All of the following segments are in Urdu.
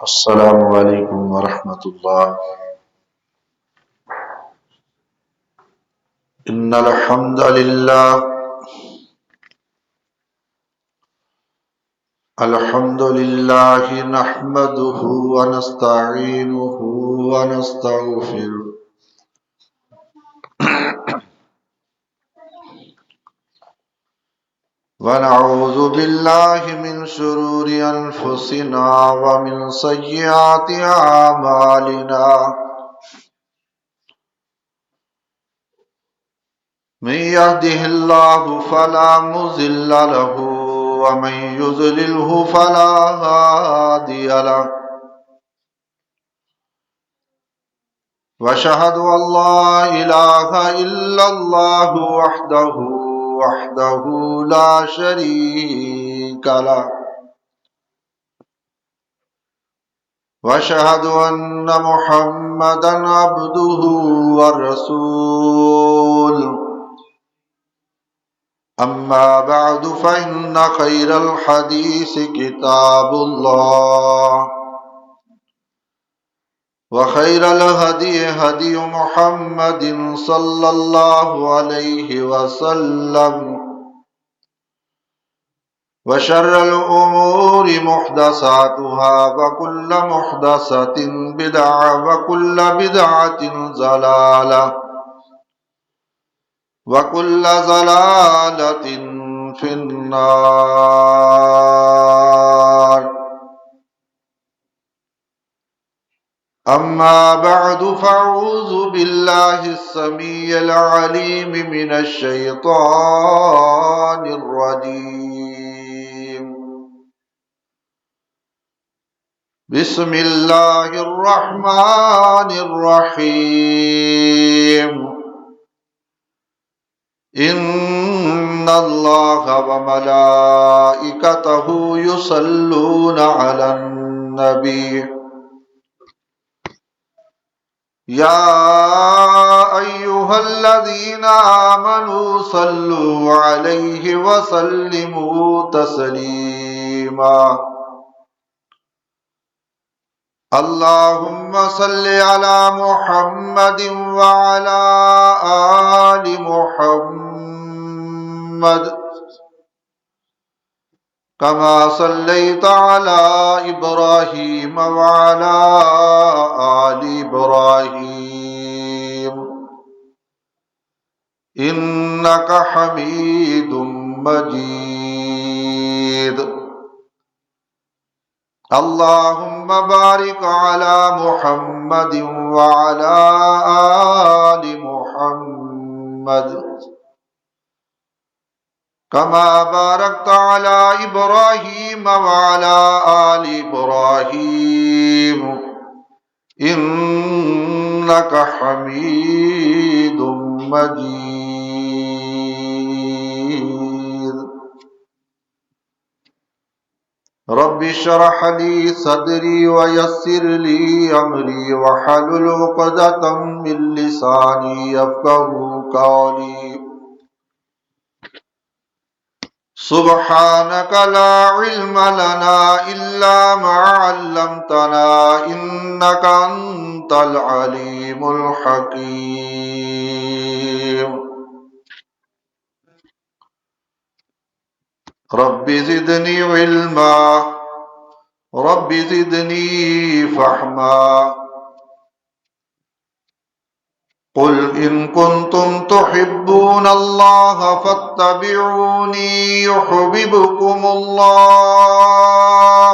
السلام علیکم ورحمۃ اللہ۔ ان الحمد للہ نحمده ونستعینه ونستغفره ونعوذ باللہ من شرور انفسنا ومن سیئات اعمالنا، من يهده الله فلا مضل له ومن يضلله فلا هادي له، واشهد ان لا اله الا الله وحده لا شريك له، واشهد ان محمدا عبده ورسوله، اما بعد فان خير الحديث كتاب الله، وخير الهدي هدي محمد صلى الله عليه وسلم، وشر الأمور محدثاتها وكل محدثة بدعة وكل بدعة ضلالة وكل ضلالة في النار. أما بعد فأعوذ بالله السميع العليم من الشيطان الرجيم. بسم الله الرحمن الرحيم. إن الله وملائكته يصلون على النبي، يا أيها الذين آمنوا صلوا عليه وسلموا تسليما. اللهم صل على محمد وعلى آل محمد كما صليت على إبراهيم وعلى آل إبراهيم إنك حميد مجيد. اللهم بارك على محمد وعلى آل محمد كما باركت على إبراهيم وعلى آل إبراهيم إنك حميد مجيد. رب اشرح لي صدري ويسر لي أمري واحلل عقدة من لساني يفقهوا قولي. سبحانك لا علم لنا إلا ما علمتنا إنك أنت العليم الحكيم. رب زدني علما رب زدني فهما. قل إن كنتم تحبون الله فاتبعوني يحببكم الله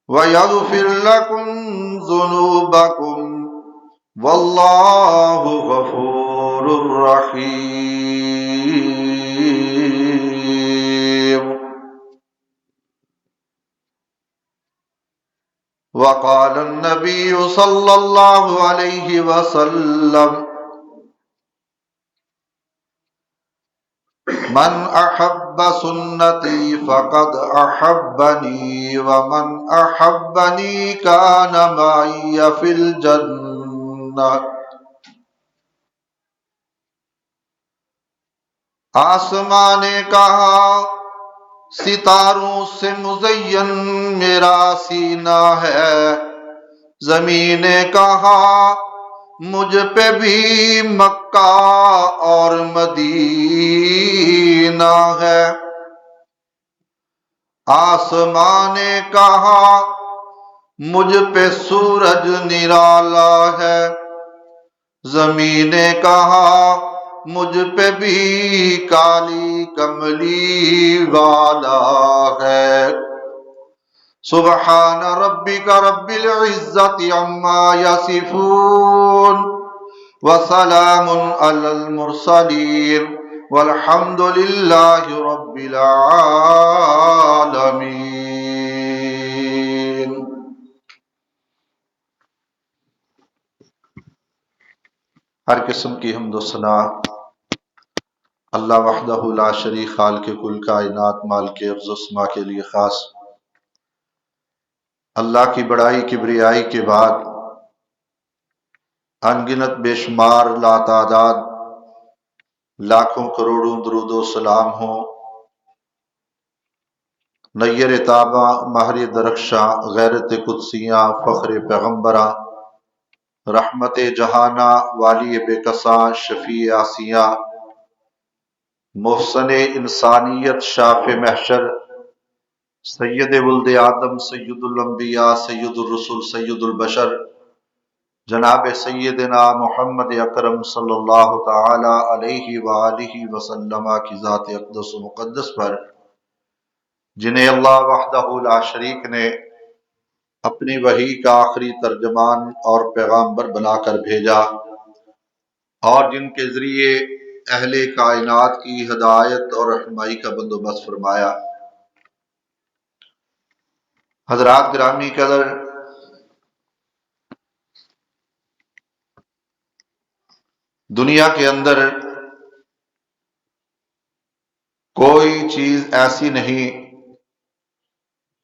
ويغفر لكم ذنوبكم والله غفور رحيم. وقال النبي صلى الله عليه وسلم: من أحب سنتي فقد أحبني ومن أحبني كان معي في الجنة. آسمان نے کہا ستاروں سے مزین میرا سینہ ہے، زمین نے کہا مجھ پہ بھی مکہ اور مدینہ ہے، آسمان نے کہا مجھ پہ سورج نرالا ہے، زمین نے کہا مجھ پہ بھی کالی کملی والا ہے۔ سبحان ربک رب العزت عما یصفون وسلام علی المرسلین والحمد للہ رب العالمین۔ ہر قسم کی حمد و ثنا اللہ وحدہ لا شریک خالق کل کائنات مالک ارض و سما کے لیے خاص۔ اللہ کی بڑائی کبریائی کے بعد ان گنت بے شمار لاتعداد لاکھوں کروڑوں درود و سلام ہوں نیر تابہ ماہر درخشاں غیرت قدسیاں فخر پیغمبراں رحمت جہانہ والی بے کساں شفیع آسیاں محسن انسانیت شاف محشر سید ولد آدم سید الانبیاء سید الرسل سید البشر جناب سیدنا محمد اکرم صلی اللہ تعالی علیہ وآلہ وسلم کی ذات اقدس و مقدس پر جنہیں اللہ وحدہ لا شریک نے اپنی وحی کا آخری ترجمان اور پیغامبر بنا کر بھیجا اور جن کے ذریعے اہل کائنات کی ہدایت اور رہنمائی کا بندوبست فرمایا۔ حضرات گرامی قدر، دنیا کے اندر کوئی چیز ایسی نہیں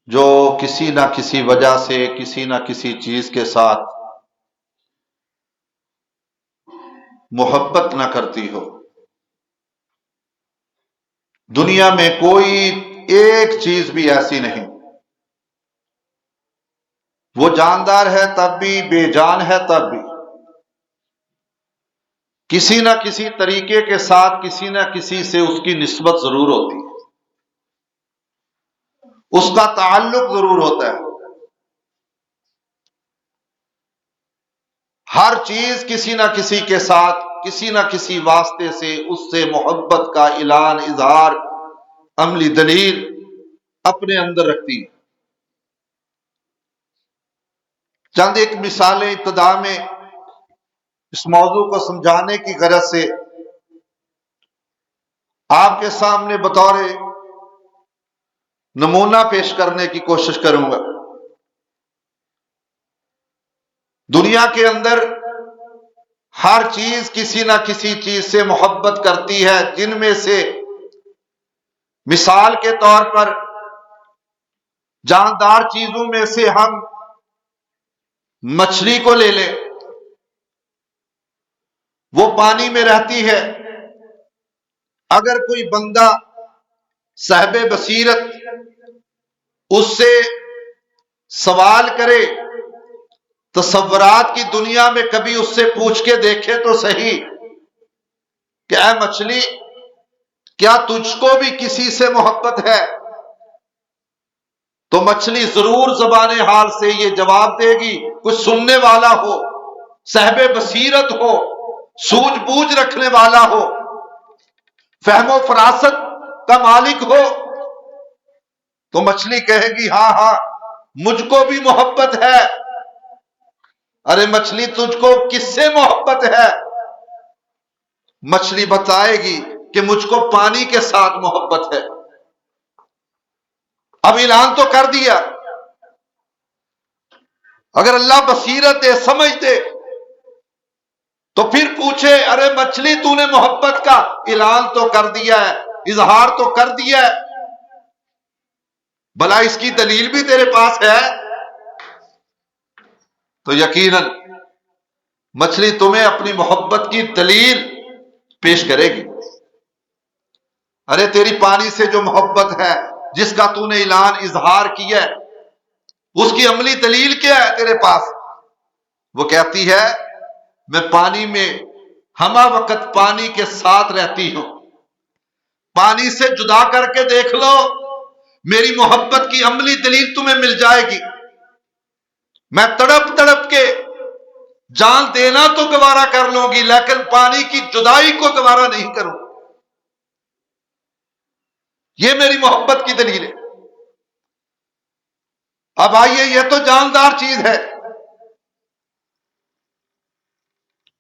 جو کسی نہ کسی وجہ سے کسی نہ کسی چیز کے ساتھ محبت نہ کرتی ہو۔ دنیا میں کوئی ایک چیز بھی ایسی نہیں، وہ جاندار ہے تب بھی، بے جان ہے تب بھی، کسی نہ کسی طریقے کے ساتھ کسی نہ کسی سے اس کی نسبت ضرور ہوتی ہے، اس کا تعلق ضرور ہوتا ہے۔ ہر چیز کسی نہ کسی کے ساتھ کسی نہ کسی واسطے سے اس سے محبت کا اعلان اظہار عملی دلیل اپنے اندر رکھتی ہے۔ چند ایک مثالیں ابتدا میں اس موضوع کو سمجھانے کی غرض سے آپ کے سامنے بطور نمونہ پیش کرنے کی کوشش کروں گا۔ دنیا کے اندر ہر چیز کسی نہ کسی چیز سے محبت کرتی ہے، جن میں سے مثال کے طور پر جاندار چیزوں میں سے ہم مچھلی کو لے لیں، وہ پانی میں رہتی ہے۔ اگر کوئی بندہ صاحب بصیرت اس سے سوال کرے، تصورات کی دنیا میں کبھی اس سے پوچھ کے دیکھے تو صحیح کہ اے مچھلی، کیا تجھ کو بھی کسی سے محبت ہے؟ تو مچھلی ضرور زبان حال سے یہ جواب دے گی، کچھ سننے والا ہو، صاحب بصیرت ہو، سوجھ بوجھ رکھنے والا ہو، فہم و فراست کا مالک ہو، تو مچھلی کہے گی ہاں ہاں مجھ کو بھی محبت ہے۔ ارے مچھلی تجھ کو کس سے محبت ہے؟ مچھلی بتائے گی کہ مجھ کو پانی کے ساتھ محبت ہے۔ اب اعلان تو کر دیا، اگر اللہ بصیرت دے، سمجھ دے، تو پھر پوچھے ارے مچھلی تو نے محبت کا اعلان تو کر دیا ہے، اظہار تو کر دیا ہے، بھلا اس کی دلیل بھی تیرے پاس ہے؟ تو یقیناً مچھلی تمہیں اپنی محبت کی دلیل پیش کرے گی۔ ارے تیری پانی سے جو محبت ہے، جس کا تو نے اعلان اظہار کیا ہے، اس کی عملی دلیل کیا ہے تیرے پاس؟ وہ کہتی ہے میں پانی میں ہمہ وقت پانی کے ساتھ رہتی ہوں، پانی سے جدا کر کے دیکھ لو، میری محبت کی عملی دلیل تمہیں مل جائے گی۔ میں تڑپ تڑپ کے جان دینا تو گوارا کر لوں گی، لیکن پانی کی جدائی کو گوارا نہیں کروں۔ یہ میری محبت کی دلیل ہے۔ اب آئیے، یہ تو جاندار چیز ہے،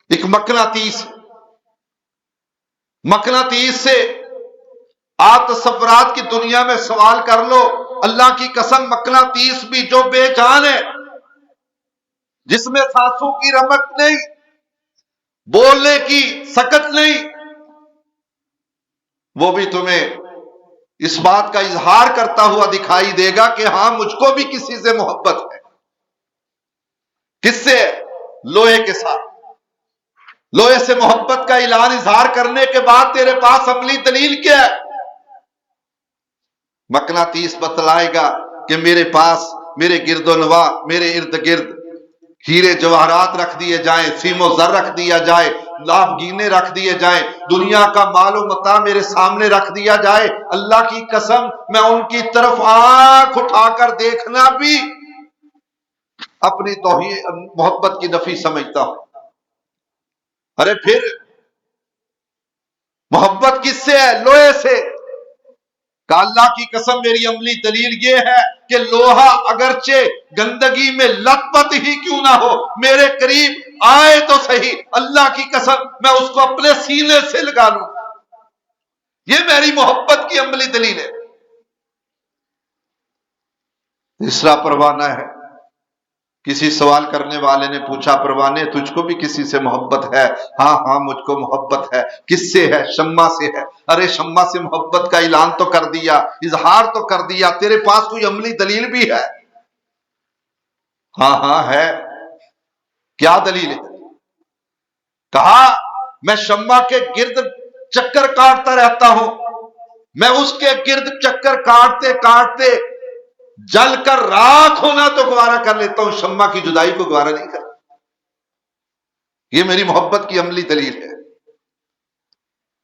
ایک مقناطیس، مقناطیس سے آپ تصورات کی دنیا میں سوال کر لو، اللہ کی قسم مقناطیس بھی جو بے جان ہے، جس میں سانسوں کی رمق نہیں، بولنے کی سکت نہیں، وہ بھی تمہیں اس بات کا اظہار کرتا ہوا دکھائی دے گا کہ ہاں مجھ کو بھی کسی سے محبت ہے۔ کس سے؟ لوہے کے ساتھ۔ لوہے سے محبت کا اعلان اظہار کرنے کے بعد تیرے پاس عملی دلیل کیا ہے؟ مقناطیس بتلائے گا کہ میرے پاس میرے گرد و نواح، میرے ارد گرد ہیرے جواہرات رکھ دیے جائیں، سیم و زر رکھ دیا جائے، لاف گینے رکھ دیے جائیں، دنیا کا مال و متاع میرے سامنے رکھ دیا جائے، اللہ کی قسم میں ان کی طرف آنکھ اٹھا کر دیکھنا بھی اپنی توحید محبت کی نفی سمجھتا ہوں۔ ارے پھر محبت کس سے ہے؟ لوہے سے۔ کہ اللہ کی قسم میری عملی دلیل یہ ہے کہ لوہا اگرچہ گندگی میں لت پت ہی کیوں نہ ہو، میرے قریب آئے تو صحیح، اللہ کی قسم میں اس کو اپنے سینے سے لگا لوں۔ یہ میری محبت کی عملی دلیل ہے۔ تیسرا پروانہ ہے۔ کسی سوال کرنے والے نے پوچھا، پروانے تجھ کو بھی کسی سے محبت ہے؟ ہاں ہاں مجھ کو محبت ہے۔ کس سے ہے؟ شمع سے ہے۔ ارے شمع سے محبت کا اعلان تو کر دیا، اظہار تو کر دیا، تیرے پاس کوئی عملی دلیل بھی ہے؟ ہاں ہاں ہے۔ کیا دلیل ہے؟ کہا میں شمع کے گرد چکر کاٹتا رہتا ہوں، میں اس کے گرد چکر کاٹتے کاٹتے جل کر راکھ ہونا تو گوارا کر لیتا ہوں، شمع کی جدائی کو گوارا نہیں کرتا۔ یہ میری محبت کی عملی دلیل ہے۔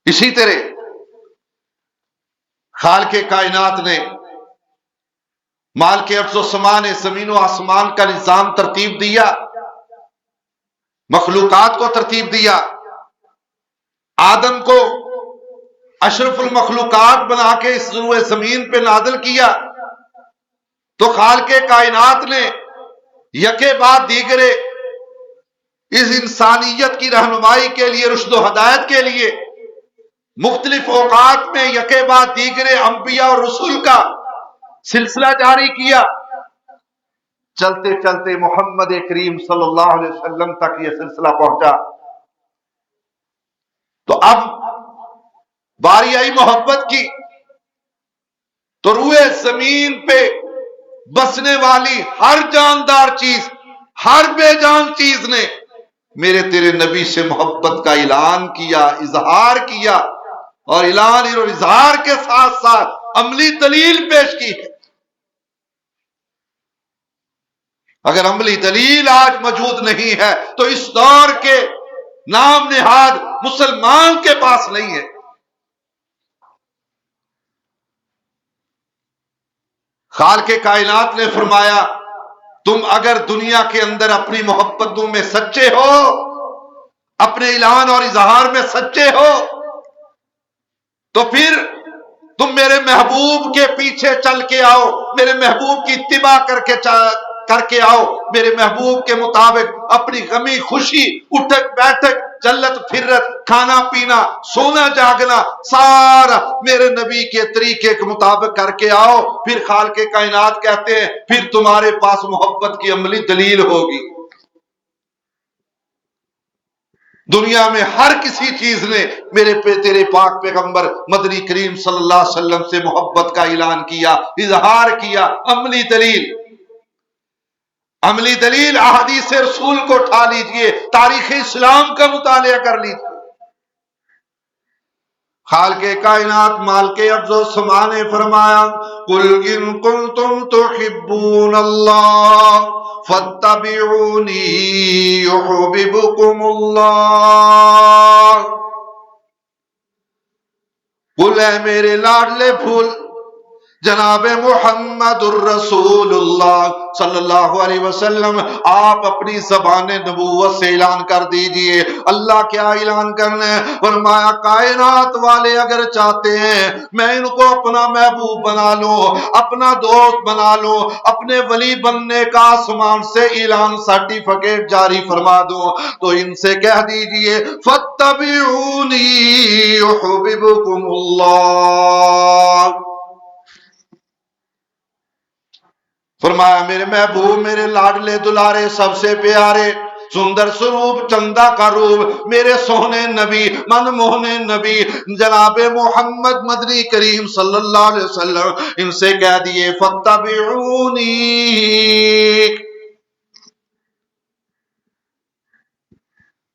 اسی طرح خالق کائنات نے، مالک ارض و سما نے زمین و آسمان کا نظام ترتیب دیا، مخلوقات کو ترتیب دیا، آدم کو اشرف المخلوقات بنا کے اس روئے زمین پہ نازل کیا، تو خالق کائنات نے یکے بعد دیگرے اس انسانیت کی رہنمائی کے لیے، رشد و ہدایت کے لیے مختلف اوقات میں یکے بعد دیگرے انبیاء اور رسول کا سلسلہ جاری کیا۔ چلتے چلتے محمد کریم صلی اللہ علیہ وسلم تک یہ سلسلہ پہنچا۔ تو اب باری آئی محبت کی، تو روئے زمین پہ بسنے والی ہر جاندار چیز، ہر بے جان چیز نے میرے تیرے نبی سے محبت کا اعلان کیا، اظہار کیا، اور اعلان اور اظہار کے ساتھ ساتھ عملی دلیل پیش کی ہے۔ اگر عملی دلیل آج موجود نہیں ہے تو اس دور کے نام نہاد مسلمان کے پاس نہیں ہے۔ خالق کائنات نے فرمایا تم اگر دنیا کے اندر اپنی محبتوں میں سچے ہو، اپنے اعلان اور اظہار میں سچے ہو، تو پھر تم میرے محبوب کے پیچھے چل کے آؤ، میرے محبوب کی اتباع کر کے آؤ، میرے محبوب کے مطابق اپنی غمی خوشی، اٹھک بیٹھک، چلت پھرت، کھانا پینا، سونا جاگنا سارا میرے نبی کے طریقے کے مطابق کر کے آؤ۔ پھر خالق کائنات کہتے ہیں پھر تمہارے پاس محبت کی عملی دلیل ہوگی۔ دنیا میں ہر کسی چیز نے میرے تیرے پاک پیغمبر مدنی کریم صلی اللہ علیہ وسلم سے محبت کا اعلان کیا، اظہار کیا۔ عملی دلیل، عملی دلیل احادیث رسول کو اٹھا لیجئے، تاریخ اسلام کا مطالعہ کر لیجئے۔ خالق کائنات مالک ارض و سما نے فرمایا قل ان کنتم تحبون اللہ فاتبعونی یحببکم اللہ۔ قل اے میرے لاڈلے پھول جناب محمد الرسول اللہ صلی اللہ علیہ وسلم، آپ اپنی زبان نبوت سے اعلان کر دیجئے۔ اللہ کیا اعلان کرنا ہے؟ فرمایا کائنات والے اگر چاہتے ہیں میں ان کو اپنا محبوب بنا لوں، اپنا دوست بنا لوں، اپنے ولی بننے کا آسمان سے اعلان سرٹیفکیٹ جاری فرما دوں، تو ان سے کہہ دیجئے فاتبعونی یحببکم اللہ۔ فرمایا میرے محبوب، میرے لاڈلے دلارے، سب سے پیارے، سندر سروپ، چندہ کا روپ، میرے سونے نبی، من موہنے نبی جناب محمد مدنی کریم صلی اللہ علیہ وسلم، ان سے کہہ دیے فاتبعونی۔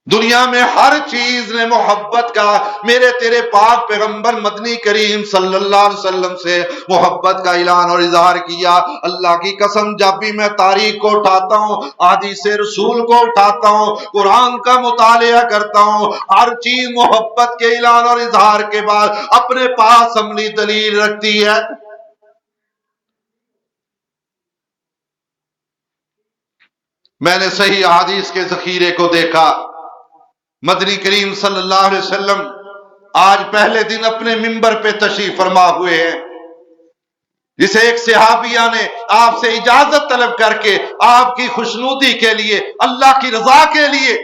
دنیا میں ہر چیز نے محبت کا میرے تیرے پاک پیغمبر مدنی کریم صلی اللہ علیہ وسلم سے محبت کا اعلان اور اظہار کیا۔ اللہ کی قسم جب بھی میں تاریخ کو اٹھاتا ہوں، حدیث رسول کو اٹھاتا ہوں، قرآن کا مطالعہ کرتا ہوں، ہر چیز محبت کے اعلان اور اظہار کے بعد اپنے پاس عملی دلیل رکھتی ہے۔ میں نے صحیح حدیث کے ذخیرے کو دیکھا، مدنی کریم صلی اللہ علیہ وسلم آج پہلے دن اپنے منبر پہ تشریف فرما ہوئے ہیں، جسے ایک صحابیہ نے آپ سے اجازت طلب کر کے آپ کی خوشنودی کے لیے، اللہ کی رضا کے لیے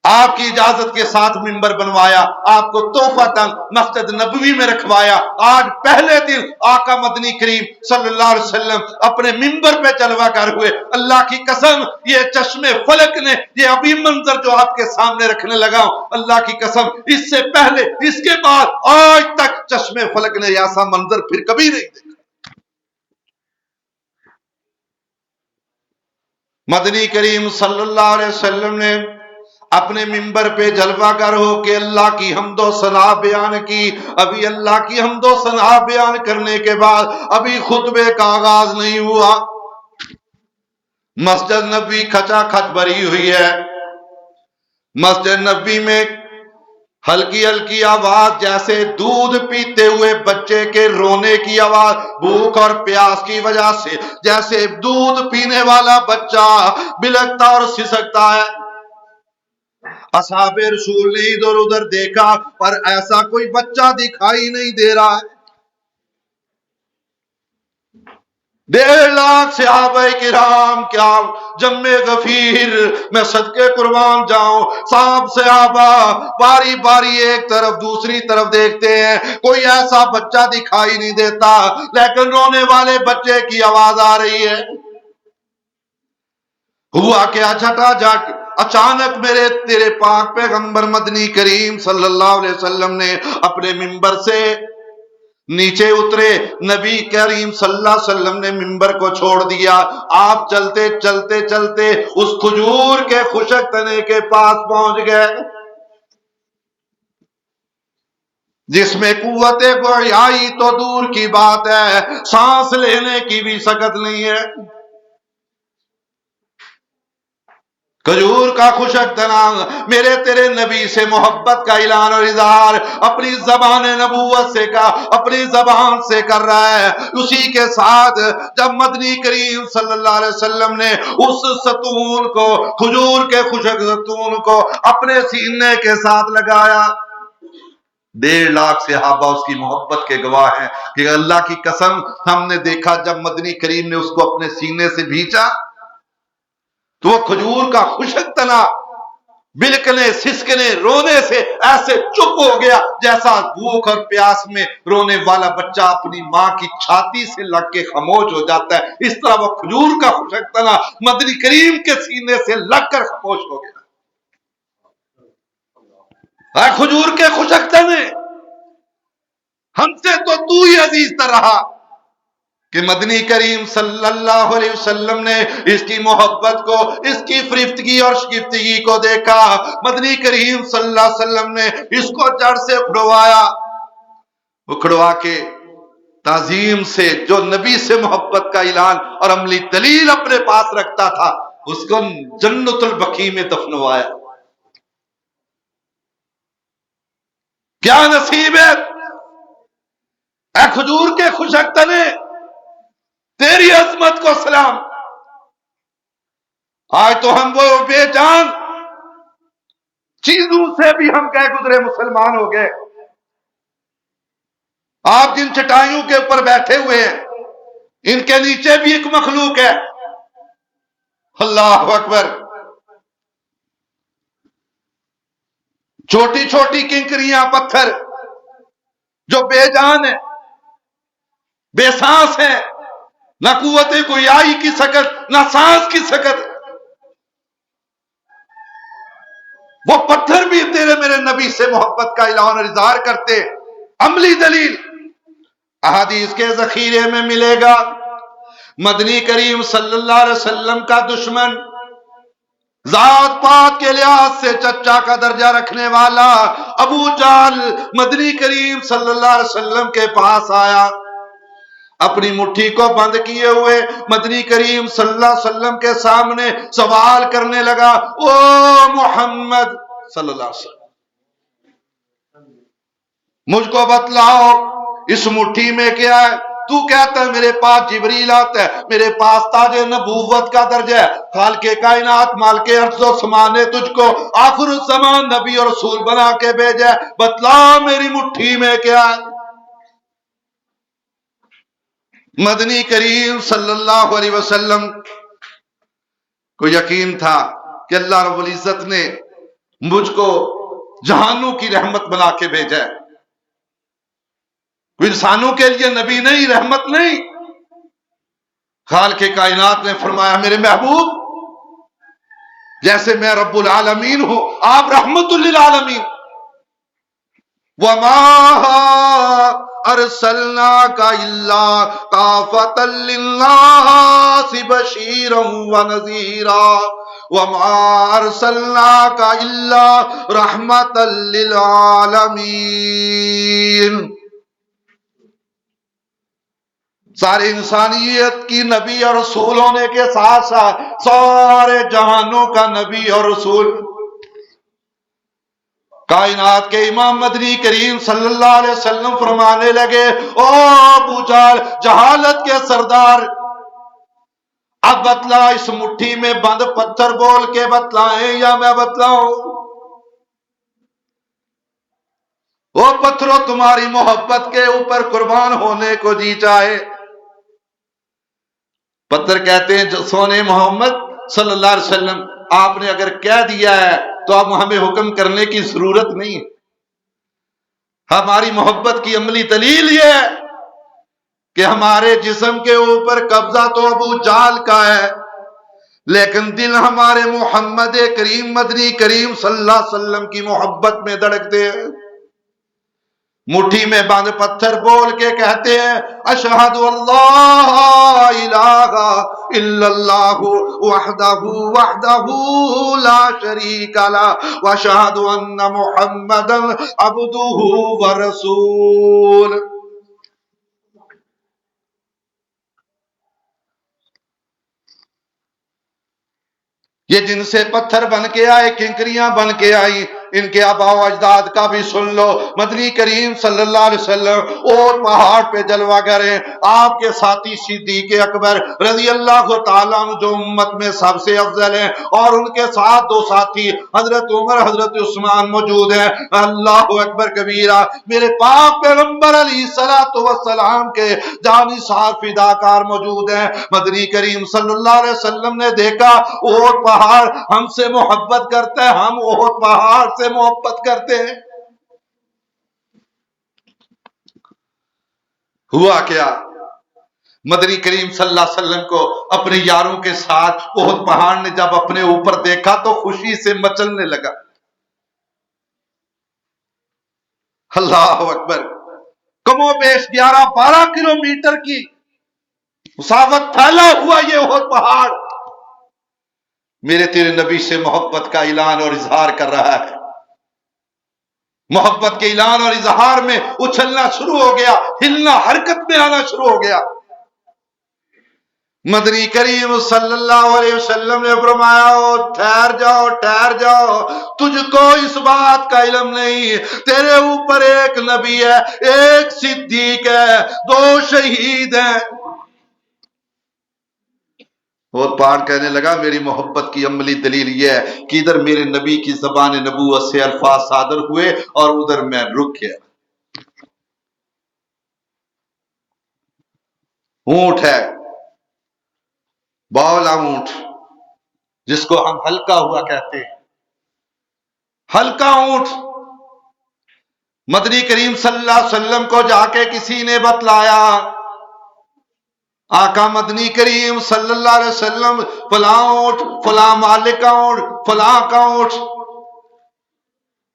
آپ کی اجازت کے ساتھ منبر بنوایا، آپ کو تحفۃً مسجد نبوی میں رکھوایا۔ آج پہلے دن آقا مدنی کریم صلی اللہ علیہ وسلم اپنے منبر پہ جلوہ گر ہوئے۔ اللہ کی قسم یہ چشم فلک نے یہ ابھی منظر جو آپ کے سامنے رکھنے لگا ہوں، اللہ کی قسم اس سے پہلے اس کے بعد آج تک چشم فلک نے ایسا منظر پھر کبھی نہیں دیکھا۔ مدنی کریم صلی اللہ علیہ وسلم نے اپنے منبر پہ جلوہ گر ہو کے اللہ کی حمد و ثنا بیان کی۔ ابھی اللہ کی حمد و ثنا بیان کرنے کے بعد ابھی خطبے کا آغاز نہیں ہوا، مسجد نبوی کھچا کھچ بھری ہوئی ہے۔ مسجد نبوی میں ہلکی ہلکی آواز، جیسے دودھ پیتے ہوئے بچے کے رونے کی آواز، بھوک اور پیاس کی وجہ سے جیسے دودھ پینے والا بچہ بلکتا اور سسکتا ہے۔ اصحاب رسول نے ادھر ادھر دیکھا پر ایسا کوئی بچہ دکھائی نہیں دے رہا ہے۔ 1.5 لاکھ صحابہ کرام کیا جم غفیر، میں صدقے قربان جاؤں، صاحب صحابہ باری باری ایک طرف دوسری طرف دیکھتے ہیں، کوئی ایسا بچہ دکھائی نہیں دیتا، لیکن رونے والے بچے کی آواز آ رہی ہے۔ ہوا کیا جھٹا جھٹ اچانک میرے تیرے پاک پیغمبر مدنی کریم صلی اللہ علیہ وسلم نے اپنے منبر سے نیچے اترے۔ نبی کریم صلی اللہ علیہ وسلم نے منبر کو چھوڑ دیا، آپ چلتے چلتے چلتے اس کھجور کے خشک تنے کے پاس پہنچ گئے جس میں قوت گویائی تو دور کی بات ہے، سانس لینے کی بھی سکت نہیں ہے۔ کھجور کا خشک تنا میرے تیرے نبی سے محبت کا اعلان اور اظہار اپنی زبان نبوت سے کا اپنی زبان سے کر رہا ہے۔ اسی کے ساتھ جب مدنی کریم صلی اللہ علیہ وسلم نے اس ستون کو، کھجور کے خشک ستون کو اپنے سینے کے ساتھ لگایا، 1.5 لاکھ صحابہ اس کی محبت کے گواہ ہیں کہ اللہ کی قسم ہم نے دیکھا جب مدنی کریم نے اس کو اپنے سینے سے بھینچا تو وہ کھجور کا خشک تنا بلکنے سسکنے رونے سے ایسے چپ ہو گیا جیسا بھوک اور پیاس میں رونے والا بچہ اپنی ماں کی چھاتی سے لگ کے خاموش ہو جاتا ہے، اس طرح وہ کھجور کا خشک تنا مدنی کریم کے سینے سے لگ کر خاموش ہو گیا۔ کھجور کے خشک تنے ہم سے تو ہی عزیز تر رہا، کہ مدنی کریم صلی اللہ علیہ وسلم نے اس کی محبت کو، اس کی فریفتگی اور شگفتگی کو دیکھا۔ مدنی کریم صلی اللہ علیہ وسلم نے اس کو جڑ سے اکھڑوایا، اکھڑوا کے تعظیم سے جو نبی سے محبت کا اعلان اور عملی دلیل اپنے پاس رکھتا تھا، اس کو جنت البقیع میں دفنوایا۔ کیا نصیب ہے اے کھجور کے خشک تنے، تیری عظمت کو سلام۔ آج تو ہم وہ بے جان چیزوں سے بھی ہم کہہ گزرے مسلمان ہو گئے۔ آپ جن چٹائیوں کے اوپر بیٹھے ہوئے ہیں، ان کے نیچے بھی ایک مخلوق ہے۔ اللہ اکبر۔ چھوٹی چھوٹی کنکریاں، پتھر جو بے جان ہیں، بے سانس ہیں، نہ قوت گویائی کی سکت، نہ سانس کی سکت، وہ پتھر بھی تیرے میرے نبی سے محبت کا اعلان اور اظہار کرتے۔ عملی دلیل احادیث کے ذخیرے میں ملے گا۔ مدنی کریم صلی اللہ علیہ وسلم کا دشمن، ذات پات کے لحاظ سے چچا کا درجہ رکھنے والا ابو جہل مدنی کریم صلی اللہ علیہ وسلم کے پاس آیا، اپنی مٹھی کو بند کیے ہوئے مدنی کریم صلی اللہ علیہ وسلم کے سامنے سوال کرنے لگا، او محمد صلی اللہ علیہ وسلم، مجھ کو بتلاؤ اس مٹھی میں کیا ہے؟ تو کہتا ہے میرے پاس جبریل آتا ہے، میرے پاس تاج نبوت کا درجہ ہے، خالق کائنات مالک ارض و سمان نے تجھ کو آخر الزمان نبی اور رسول بنا کے بھیجا ہے، بتلا میری مٹھی میں کیا ہے؟ مدنی کریم صلی اللہ علیہ وسلم کو یقین تھا کہ اللہ رب العزت نے مجھ کو جہانوں کی رحمت بنا کے بھیجا ہے، انسانوں کے لیے نبی نہیں، رحمت نہیں۔ خالق کائنات نے فرمایا میرے محبوب، جیسے میں رب العالمین ہوں، آپ رحمت للعالمین۔ وَمَا أَرْسَلْنَاكَ إِلَّا كَافَةً لِلنَّاسِ بَشِيرًا وَنَذِيرًا وَمَا أَرْسَلْنَاكَ إِلَّا رَحْمَةً لِلْعَالَمِينَ۔ سارے انسانیت کی نبی اور رسول ہونے کے ساتھ ساتھ سارے جہانوں کا نبی اور رسول، کائنات کے امام مدنی کریم صلی اللہ علیہ وسلم فرمانے لگے، او ابو جہل جہالت کے سردار، اب بتلا اس مٹھی میں بند پتھر بول کے بتلائیں یا میں بتلاؤں؟ وہ پتھروں تمہاری محبت کے اوپر قربان ہونے کو جی چاہے۔ پتھر کہتے ہیں جو سونے محمد صلی اللہ علیہ وسلم، آپ نے اگر کہہ دیا ہے تو اب ہمیں حکم کرنے کی ضرورت نہیں ہے۔ ہماری محبت کی عملی دلیل یہ ہے کہ ہمارے جسم کے اوپر قبضہ تو ابو جہل کا ہے، لیکن دل ہمارے محمد کریم مدنی کریم صلی اللہ علیہ وسلم کی محبت میں دھڑکتے ہیں۔ مٹھی میں بند پتھر بول کے کہتے ہیں، اشہد اللہ الہ الا اللہ وحدہ لا شریک لہ واشہد ان محمدا عبدہ ورسولہ۔ یہ جن سے پتھر بن کے آئے، کنکریاں بن کے آئی، ان کے آباء و اجداد کا بھی سن لو۔ مدنی کریم صلی اللہ علیہ وسلم اور پہاڑ پہ جلوہ گر ہیں، آپ کے ساتھی صدیق اکبر رضی اللہ تعالیٰ عنہ جو امت میں سب سے افضل ہیں، اور ان کے ساتھ دو ساتھی حضرت عمر حضرت عثمان موجود ہیں۔ اللہ اکبر کبیرہ، میرے پاک پیغمبر علیہ السلام کے جانی سار فداکار موجود ہیں۔ مدنی کریم صلی اللہ علیہ وسلم نے دیکھا احد پہاڑ ہم سے محبت کرتا ہے، ہم احد پہاڑ سے محبت کرتے ہیں۔ ہوا کیا؟ مدنی کریم صلی اللہ علیہ وسلم کو اپنے یاروں کے ساتھ احد پہاڑ نے جب اپنے اوپر دیکھا تو خوشی سے مچلنے لگا۔ اللہ اکبر، کم و بیش 11-12 کلومیٹر کی مسافت پھیلا ہوا یہ احد پہاڑ میرے تیرے نبی سے محبت کا اعلان اور اظہار کر رہا ہے. محبت کے اعلان اور اظہار میں اچھلنا شروع ہو گیا، ہلنا حرکت میں آنا شروع ہو گیا. مدنی کریم صلی اللہ علیہ وسلم نے فرمایا ٹھہر جاؤ ٹھہر جاؤ، تجھ کو اس بات کا علم نہیں، تیرے اوپر ایک نبی ہے، ایک صدیق ہے، 2 شہید ہیں. اور پہاڑ کہنے لگا میری محبت کی عملی دلیل یہ ہے کہ ادھر میرے نبی کی زبان نبوت سے الفاظ صادر ہوئے اور ادھر میں رک گیا. اونٹ ہے، بولا اونٹ جس کو ہم ہلکا ہوا کہتے ہیں، ہلکا اونٹ. مدنی کریم صلی اللہ علیہ وسلم کو جا کے کسی نے بتلایا، آقا مدنی کریم صلی اللہ علیہ وسلم فلاں اونٹ، فلاں مالک کا اونٹ، فلاں کا اونٹ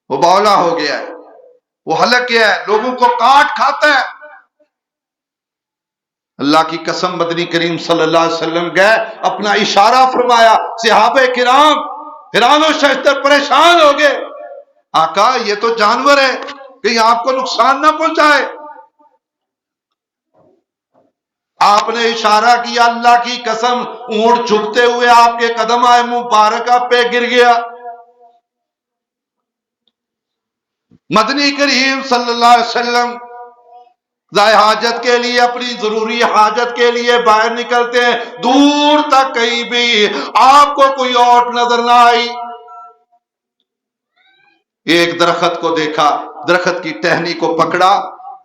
وہ بولا ہو گیا ہے، وہ ہلک گیا ہے، لوگوں کو کاٹ کھاتا ہے. اللہ کی قسم مدنی کریم صلی اللہ علیہ وسلم گئے، اپنا اشارہ فرمایا، صحابہ کرام حیران و ششدر پریشان ہو گئے. آقا یہ تو جانور ہے، کہیں آپ کو نقصان نہ پہنچائے. آپ نے اشارہ کیا، اللہ کی قسم اونٹ جھکتے ہوئے آپ کے قدم آئے مبارکہ پہ گر گیا. مدنی کریم صلی اللہ علیہ وسلم ذائع حاجت کے لیے، اپنی ضروری حاجت کے لیے باہر نکلتے ہیں، دور تک کہیں بھی آپ کو کوئی اور نظر نہ آئی. ایک درخت کو دیکھا، درخت کی ٹہنی کو پکڑا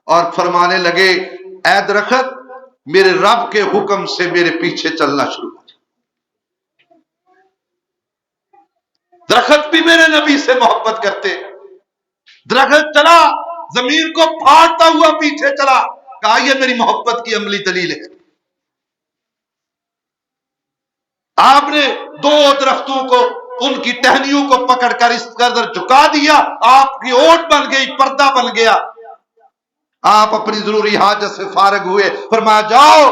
اور فرمانے لگے اے درخت میرے رب کے حکم سے میرے پیچھے چلنا شروع ہو. درخت بھی میرے نبی سے محبت کرتے. درخت چلا، زمین کو پھاڑتا ہوا پیچھے چلا، کہا یہ میری محبت کی عملی دلیل ہے. آپ نے 2 درختوں کو، ان کی ٹہنیوں کو پکڑ کر اس قدر جھکا دیا، آپ کی اوٹ بن گئی، پردہ بن گیا. آپ اپنی ضروری حاجت سے فارغ ہوئے، فرمایا جاؤ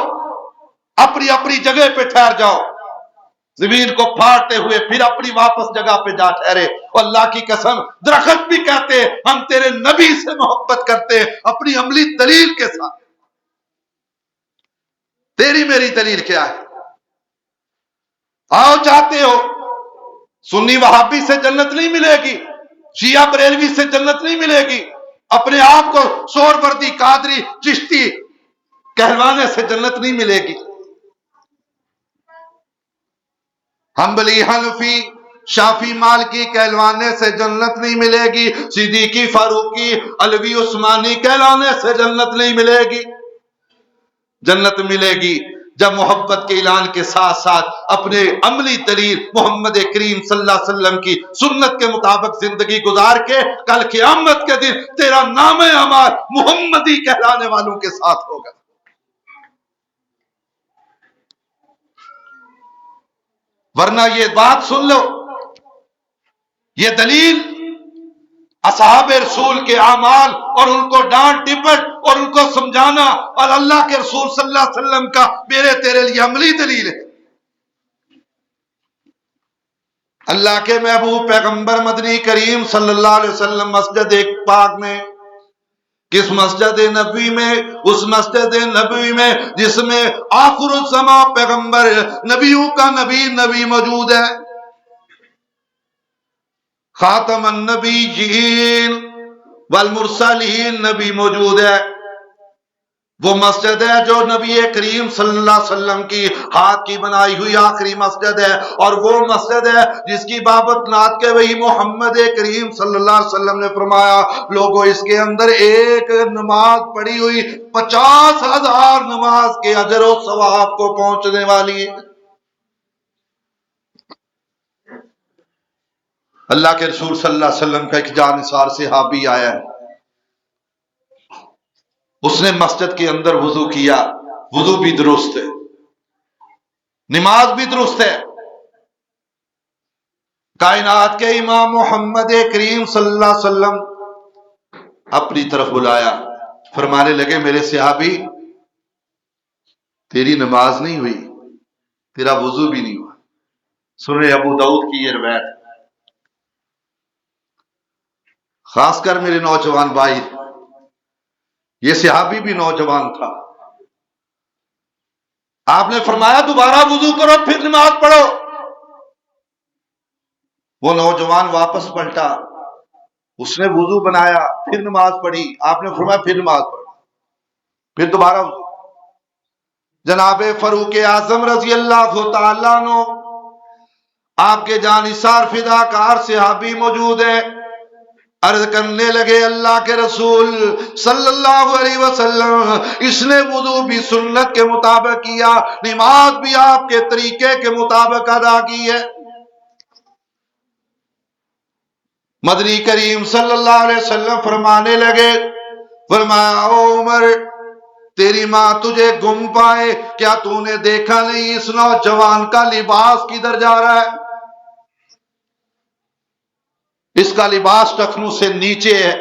اپنی اپنی جگہ پہ ٹھہر جاؤ. زمین کو پھاڑتے ہوئے پھر اپنی واپس جگہ پہ جا ٹھہرے. اللہ کی قسم درخت بھی کہتے ہم تیرے نبی سے محبت کرتے، اپنی عملی دلیل کے ساتھ. تیری میری دلیل کیا ہے؟ آؤ چاہتے ہو سنی وہابی سے جنت نہیں ملے گی، شیعہ بریلوی سے جنت نہیں ملے گی، اپنے آپ کو سہروردی قادری چشتی کہلوانے سے جنت نہیں ملے گی، حنبلی حنفی شافی مالکی کہلوانے سے جنت نہیں ملے گی، صدیقی فاروقی علوی عثمانی کہلانے سے جنت نہیں ملے گی. جنت ملے گی جب محبت کے اعلان کے ساتھ ساتھ اپنے عملی دلیل محمد کریم صلی اللہ علیہ وسلم کی سنت کے مطابق زندگی گزار کے کل قیامت کے دن تیرا نام اعمال محمدی کہلانے والوں کے ساتھ ہوگا. ورنہ یہ بات سن لو، یہ دلیل اصحاب رسول کے اعمال اور ان کو ڈانٹ ڈپٹ اور ان کو سمجھانا اور اللہ کے رسول صلی اللہ علیہ وسلم کا میرے تیرے لیے عملی دلیل ہے. اللہ کے محبوب پیغمبر مدنی کریم صلی اللہ علیہ وسلم مسجد پاک میں، کس مسجد نبوی میں؟ اس مسجد نبوی میں جس میں آخر الزمان پیغمبر نبیوں کا نبی موجود ہے، خاتم النبیین والمرسلین نبی موجود ہے. وہ مسجد ہے جو نبی کریم صلی اللہ علیہ وسلم کی ہاتھ کی بنائی ہوئی آخری مسجد ہے، اور وہ مسجد ہے جس کی بابت نعت کے وہی محمد کریم صلی اللہ علیہ وسلم نے فرمایا لوگوں اس کے اندر ایک نماز پڑھی ہوئی 50,000 نماز کے اجر و ثواب کو پہنچنے والی ہے. اللہ کے رسول صلی اللہ علیہ وسلم کا ایک جانثار صحابی آیا ہے، اس نے مسجد کے اندر وضو کیا، وضو بھی درست ہے، نماز بھی درست ہے. کائنات کے امام محمد کریم صلی اللہ علیہ وسلم اپنی طرف بلایا، فرمانے لگے میرے صحابی تیری نماز نہیں ہوئی، تیرا وضو بھی نہیں ہوا۔ سنیں ابو داؤد کی یہ روایت، خاص کر میرے نوجوان بھائی، یہ صحابی بھی نوجوان تھا، آپ نے فرمایا دوبارہ وضو کرو پھر نماز پڑھو۔ وہ نوجوان واپس پلٹا، اس نے وضو بنایا پھر نماز پڑھی، آپ نے فرمایا پھر نماز پڑھو، پھر دوبارہ وضو۔ جناب فاروق اعظم رضی اللہ تعالیٰ عنہ، آپ کے جانثار فداکار صحابی موجود ہے، عرض کرنے لگے اللہ کے رسول صلی اللہ علیہ وسلم، اس نے وضو بھی سنت کے مطابق کیا، نماز بھی آپ کے طریقے کے مطابق ادا کی ہے۔ مدنی کریم صلی اللہ علیہ وسلم فرمانے لگے، فرمایا او عمر، تیری ماں تجھے گم پائے، کیا تو نے دیکھا نہیں اس نوجوان کا لباس کدھر جا رہا ہے؟ اس کا لباس ٹخنوں سے نیچے ہے،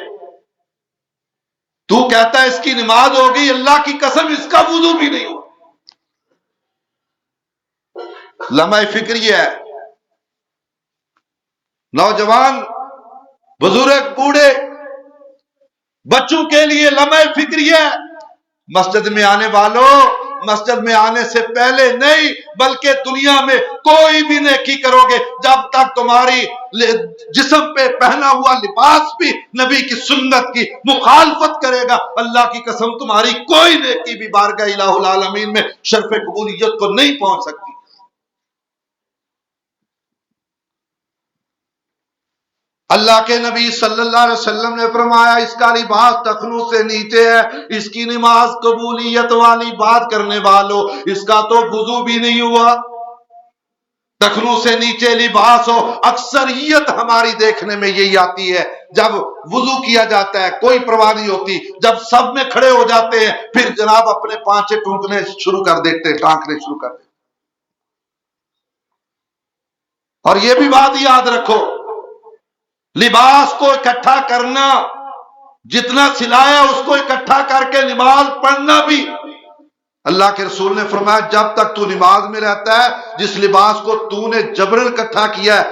تو کہتا ہے اس کی نماز ہوگی، اللہ کی قسم اس کا وضو بھی نہیں ہوا۔ لمحہ فکری ہے، نوجوان، بزرگ، بوڑھے، بچوں کے لیے لمحہ فکری ہے۔ مسجد میں آنے والوں، مسجد میں آنے سے پہلے نہیں بلکہ دنیا میں کوئی بھی نیکی کرو گے جب تک تمہاری جسم پہ پہنا ہوا لباس بھی نبی کی سنت کی مخالفت کرے گا، اللہ کی قسم تمہاری کوئی نیکی بھی بارگاہ الہ العالمین میں شرف قبولیت کو نہیں پہنچ سکتی۔ اللہ کے نبی صلی اللہ علیہ وسلم نے فرمایا اس کا لباس ٹخنوں سے نیچے ہے، اس کی نماز قبولیت والی بات کرنے والوں، اس کا تو وضو بھی نہیں ہوا۔ ٹخنوں سے نیچے لباس ہو، اکثریت ہماری دیکھنے میں یہی آتی ہے، جب وضو کیا جاتا ہے کوئی پرواہ نہیں ہوتی، جب سب میں کھڑے ہو جاتے ہیں پھر جناب اپنے پانچے ٹونکنے شروع کر دیتے، ٹانکنے شروع کر دیتے۔ اور یہ بھی بات یاد رکھو، لباس کو اکٹھا کرنا، جتنا سلایا اس کو اکٹھا کر کے نماز پڑھنا بھی، اللہ کے رسول نے فرمایا جب تک تو نماز میں رہتا ہے جس لباس کو تو نے جبرن اکٹھا کیا ہے،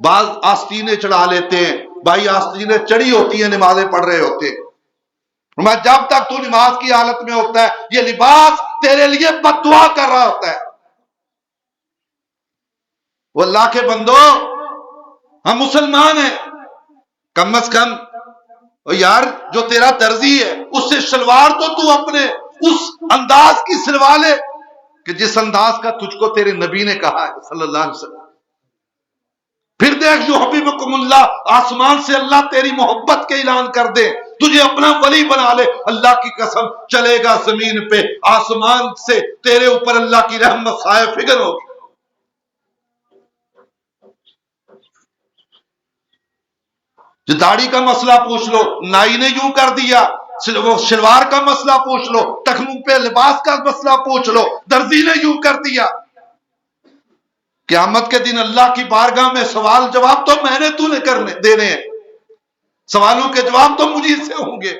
بعض آستینیں چڑھا لیتے ہیں، بھائی آستینیں چڑھی ہوتی ہیں، نمازیں پڑھ رہے ہوتے ہیں، فرمایا جب تک تو نماز کی حالت میں ہوتا ہے یہ لباس تیرے لیے بد دعا کر رہا ہوتا ہے۔ وہ اللہ کے بندو، ہم مسلمان ہیں، کم از کم یار جو تیرا درزی ہے اس سے شلوار تو اپنے اس انداز کی سلوا لے کہ جس انداز کا تجھ کو تیرے نبی نے کہا ہے صلی اللہ علیہ وسلم۔ پھر دیکھ یحببکم اللہ، آسمان سے اللہ تیری محبت کے اعلان کر دے، تجھے اپنا ولی بنا لے، اللہ کی قسم چلے گا زمین پہ، آسمان سے تیرے اوپر اللہ کی رحمت سایہ فگن ہوگی۔ جو داڑھی کا مسئلہ پوچھ لو، نائی نے یوں کر دیا، شلوار کا مسئلہ پوچھ لو، ٹخنوں پہ لباس کا مسئلہ پوچھ لو، درزی نے یوں کر دیا۔ قیامت کے دن اللہ کی بارگاہ میں سوال جواب تو میں نے تو نے دینے ہیں، سوالوں کے جواب تو مجھے سے ہوں گے۔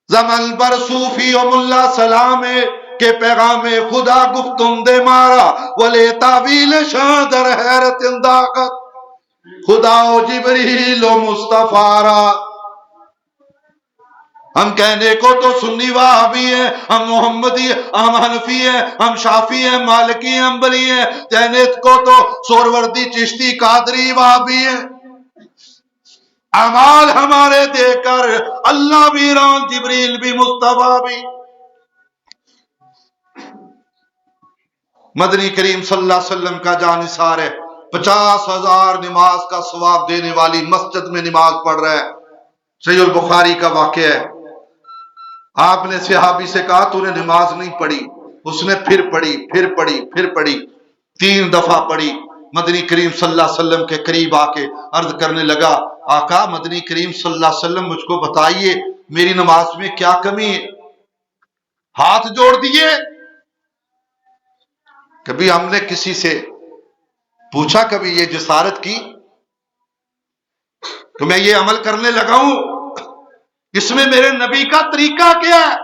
زمن بر صوفی و ملا سلام کہ پیغام خدا گفتم دے مارا، ولے تعویل شاہ در حیرت انداقت، خدا و جبریل و مصطفیٰ را۔ ہم کہنے کو تو سنی وہابی ہیں، ہم محمدی ہیں، ہم حنفی ہیں، ہم شافی ہیں، مالکی ہیں، حنبلی ہیں، کہنے کو تو سوروردی، چشتی، قادری، وہابی ہیں، اعمال ہمارے دے کر اللہ بھی ران، جبریل بھی، مصطفیٰ بھی۔ مدنی کریم صلی اللہ علیہ وسلم کا جانثار ہے، 50,000 نماز کا ثواب دینے والی مسجد میں نماز پڑھ رہا ہے۔ صحیح البخاری کا واقعہ ہے، آپ نے صحابی سے کہا تو نے نماز نہیں پڑھی، اس نے پھر پڑھی، پھر پڑھی، پھر پڑھی، 3 دفعہ پڑھی۔ مدنی کریم صلی اللہ علیہ وسلم کے قریب آ کے عرض کرنے لگا، آقا مدنی کریم صلی اللہ علیہ وسلم مجھ کو بتائیے میری نماز میں کیا کمی ہے؟ ہاتھ جوڑ دیے۔ کبھی ہم نے کسی سے پوچھا، کبھی یہ جسارت کی کہ میں یہ عمل کرنے لگا ہوں، اس میں میرے نبی کا طریقہ کیا ہے؟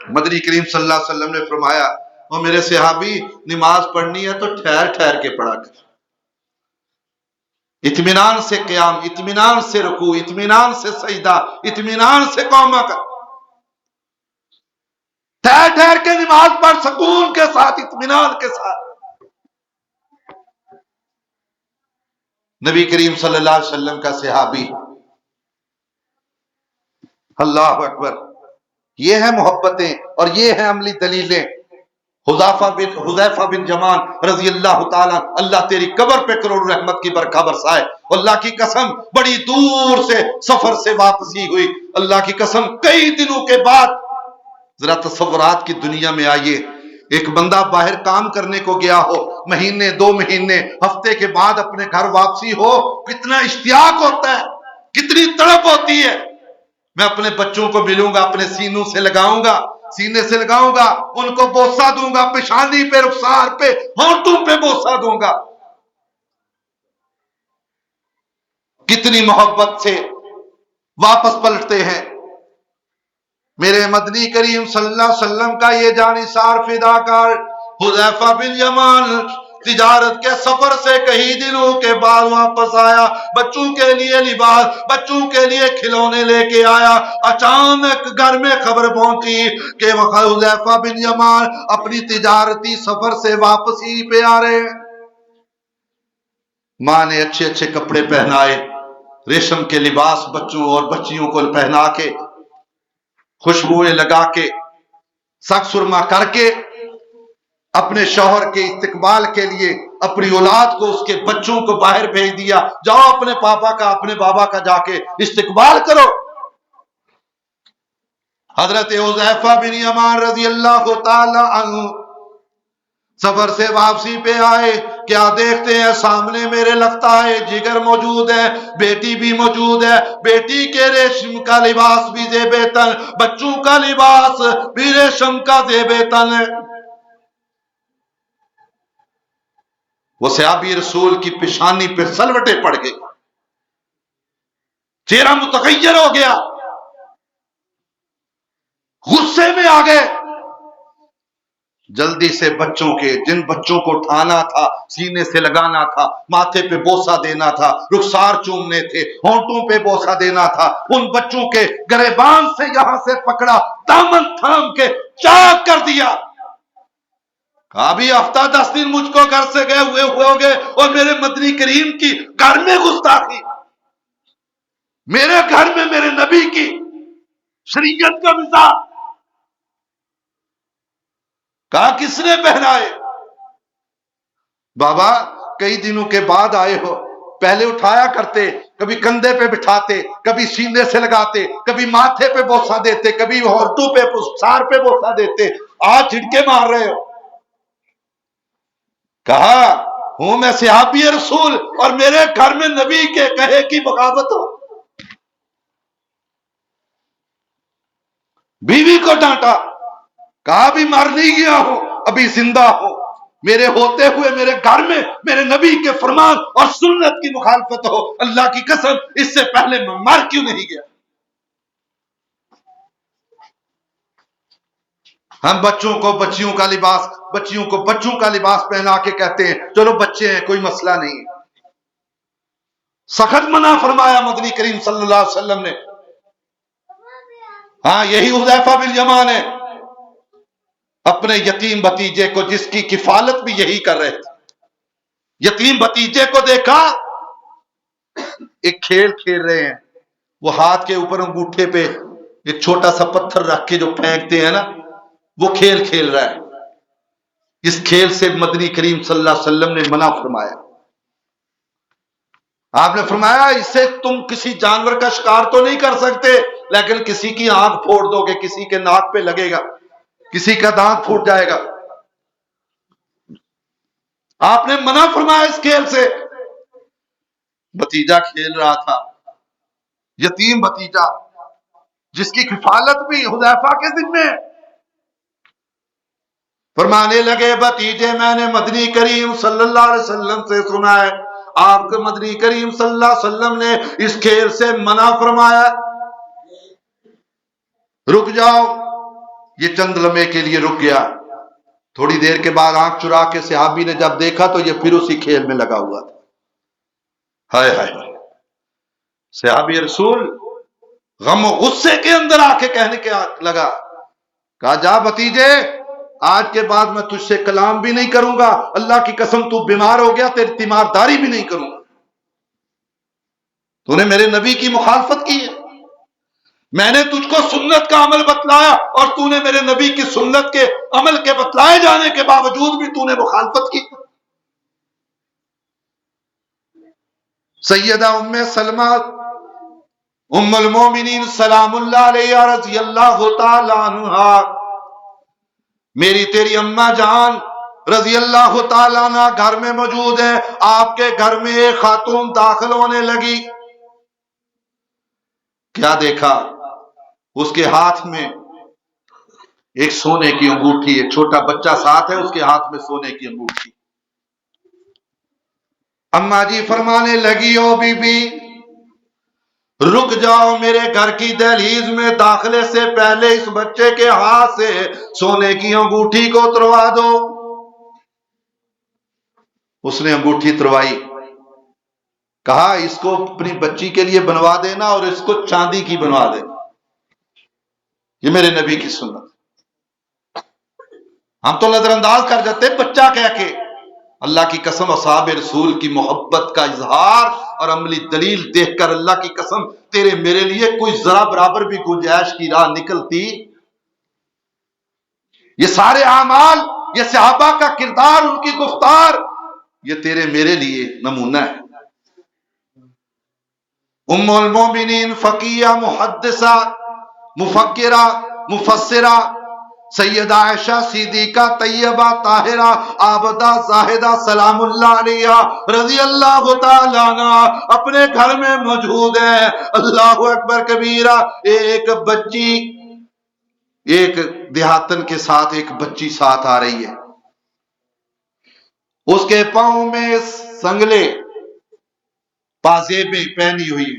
مدنی کریم صلی اللہ علیہ وسلم نے فرمایا وہ میرے صحابی نماز پڑھنی ہے تو ٹھہر ٹھہر کے پڑھا کر، اطمینان سے قیام، اطمینان سے رکوع، اطمینان سے سجدہ، اطمینان سے قوما کر، ٹھہر ٹھہر کے نماز پڑھ، سکون کے ساتھ، اطمینان کے ساتھ۔ نبی کریم صلی اللہ علیہ وسلم کا صحابی، اللہ اکبر، یہ ہیں محبتیں اور یہ ہیں عملی دلیلیں۔ حذیفہ بن یمان رضی اللہ تعالیٰ، اللہ تیری قبر پہ کروڑ رحمت کی برکھا برسائے، اللہ کی قسم بڑی دور سے سفر سے واپسی ہوئی، اللہ کی قسم کئی دنوں کے بعد، ذرا تصورات کی دنیا میں آئیے، ایک بندہ باہر کام کرنے کو گیا ہو، مہینے 2 مہینے ہفتے کے بعد اپنے گھر واپسی ہو، کتنا اشتیاق ہوتا ہے، کتنی تڑپ ہوتی ہے، میں اپنے بچوں کو ملوں گا، اپنے سینوں سے لگاؤں گا، سینے سے لگاؤں گا، ان کو بوسہ دوں گا، پیشانی پہ، رخسار پہ، ہونٹوں پہ بوسہ دوں گا، کتنی محبت سے واپس پلٹتے ہیں۔ میرے مدنی کریم صلی اللہ علیہ وسلم کا یہ جانثار فداکار حذیفہ بن یمان تجارت کے سفر سے کئی دنوں کے بعد واپس آیا، بچوں کے لیے لباس، بچوں کے لیے کھلونے لے کے آیا، اچانک گھر میں خبر پہنچی کہ حذیفہ بن یمان اپنی تجارتی سفر سے واپسی پہ آ رہے ہیں۔ ماں نے اچھے اچھے کپڑے پہنائے، ریشم کے لباس بچوں اور بچیوں کو پہنا کے، خوشبوئیں لگا کے، سک سرما کر کے، اپنے شوہر کے استقبال کے لیے اپنی اولاد کو، اس کے بچوں کو باہر بھیج دیا، جاؤ اپنے پاپا کا، اپنے بابا کا جا کے استقبال کرو۔ حضرت حذیفہ بن یمان رضی اللہ تعالی عنہ سفر سے واپسی پہ آئے، کیا دیکھتے ہیں سامنے میرے لگتا ہے جگر موجود ہے، بیٹی بھی موجود ہے، بیٹی کے ریشم کا لباس بھی زیب تن، بچوں کا لباس بھی ریشم کا زیب تن ہے۔ وہ صحابی رسول کی پیشانی پہ سلوٹیں پڑ گئی، چہرہ متغیر ہو گیا، غصے میں آ گئے، جلدی سے بچوں کے، جن بچوں کو اٹھانا تھا، سینے سے لگانا تھا، ماتھے پہ بوسہ دینا تھا، رخسار چومنے تھے، ہونٹوں پہ بوسہ دینا تھا، ان بچوں کے گریبان سے یہاں سے پکڑا، دامن تھام کے چاک کر دیا، کہا بھی ہفتہ 10 دن مجھ کو گھر سے گئے ہوئے ہوگے اور میرے مدنی کریم کی گھر میں گستاخی، میرے گھر میں میرے نبی کی شریعت کا مزاج، کہا کس نے پہنائے؟ بابا کئی دنوں کے بعد آئے ہو، پہلے اٹھایا کرتے، کبھی کندھے پہ بٹھاتے، کبھی سینے سے لگاتے، کبھی ماتھے پہ بوسہ دیتے، کبھی ہونٹوں پہ، سار پہ بوسہ دیتے، آج جھٹکے مار رہے ہو۔ کہا ہوں میں صحابی رسول اور میرے گھر میں نبی کے کہے کی بغاوت ہو۔ بیوی کو ڈانٹا، کہا بھی مر نہیں گیا ہوں، ابھی زندہ ہوں، میرے ہوتے ہوئے میرے گھر میں میرے نبی کے فرمان اور سنت کی مخالفت ہو، اللہ کی قسم اس سے پہلے میں مر کیوں نہیں گیا۔ ہم بچوں کو بچیوں کا لباس، بچیوں کو بچوں کا لباس پہنا کے کہتے ہیں چلو بچے ہیں کوئی مسئلہ نہیں، سخت منع فرمایا مدنی کریم صلی اللہ علیہ وسلم نے۔ ہاں یہی حذیفہ بن یمان ہے، اپنے یتیم بھتیجے کو، جس کی کفالت بھی یہی کر رہے تھے، یتیم بھتیجے کو دیکھا ایک کھیل کھیل رہے ہیں، وہ ہاتھ کے اوپر انگوٹھے پہ ایک چھوٹا سا پتھر رکھ کے جو پھینکتے ہیں نا، وہ کھیل کھیل رہا ہے، اس کھیل سے مدنی کریم صلی اللہ علیہ وسلم نے منع فرمایا۔ آپ نے فرمایا اس سے تم کسی جانور کا شکار تو نہیں کر سکتے، لیکن کسی کی آنکھ پھوڑ دو گے، کسی کے ناک پہ لگے گا، کسی کا دانت پھوٹ جائے گا۔ آپ نے منع فرمایا اس کھیل سے۔ بھتیجا کھیل رہا تھا، یتیم بھتیجا جس کی کفالت بھی حذیفہ کے ذمے ہے، فرمانے لگے بھتیجے میں نے مدنی کریم صلی اللہ علیہ وسلم سے سنا ہے، آپ کے مدنی کریم صلی اللہ علیہ وسلم نے اس کھیل سے منع فرمایا۔ رک جاؤ. یہ چند لمحے کے لیے رک گیا. تھوڑی دیر کے بعد آنکھ چرا کے صحابی نے جب دیکھا تو یہ پھر اسی کھیل میں لگا ہوا تھا. ہائے ہائے. صحابی رسول غم و غصے کے اندر آ کے کہنے کے لگا, کہا جا بھتیجے, آج کے بعد میں تجھ سے کلام بھی نہیں کروں گا, اللہ کی قسم تو بیمار ہو گیا, تیری تیمارداری بھی نہیں کروں گا. تو نے میرے نبی کی مخالفت کی ہے, میں نے تجھ کو سنت کا عمل بتلایا اور تو نے میرے نبی کی سنت کے عمل کے بتلائے جانے کے باوجود بھی تو نے مخالفت کی. سیدہ ام سلمہ ام المومنین سلام اللہ علیہ رضی اللہ تعالی عنہا, میری تیری اماں جان رضی اللہ تعالی عنہ گھر میں موجود ہیں. آپ کے گھر میں ایک خاتون داخل ہونے لگی. کیا دیکھا؟ اس کے ہاتھ میں ایک سونے کی انگوٹھی, ایک چھوٹا بچہ ساتھ ہے, اس کے ہاتھ میں سونے کی انگوٹھی. اماں جی فرمانے لگی, او بی بی رک جاؤ, میرے گھر کی دہلیز میں داخلے سے پہلے اس بچے کے ہاتھ سے سونے کی انگوٹھی کو اتروا دو. اس نے انگوٹھی اتروائی. کہا اس کو اپنی بچی کے لیے بنوا دینا اور اس کو چاندی کی بنوا دینا. یہ میرے نبی کی سنت. ہم تو نظر انداز کر جاتے بچہ کہہ کے. اللہ کی قسم اصحاب رسول کی محبت کا اظہار اور عملی دلیل دیکھ کر اللہ کی قسم تیرے میرے لیے کوئی ذرا برابر بھی گنجائش کی راہ نکلتی. یہ سارے اعمال, یہ صحابہ کا کردار, ان کی گفتار, یہ تیرے میرے لیے نمونہ ہے. ام المومنین فقیہ, محدثہ, مفکرہ, مفسرہ, سیدہ عائشہ صدیقہ طیبہ طاہرہ عابدہ زاہدہ سلام اللہ علیہ رضی اللہ تعالی عنہ اپنے گھر میں موجود ہے. اللہ اکبر کبیرہ. ایک بچی, ایک دیہاتن کے ساتھ ایک بچی ساتھ آ رہی ہے. اس کے پاؤں میں سنگلے, پازیبیں پہنی ہوئی.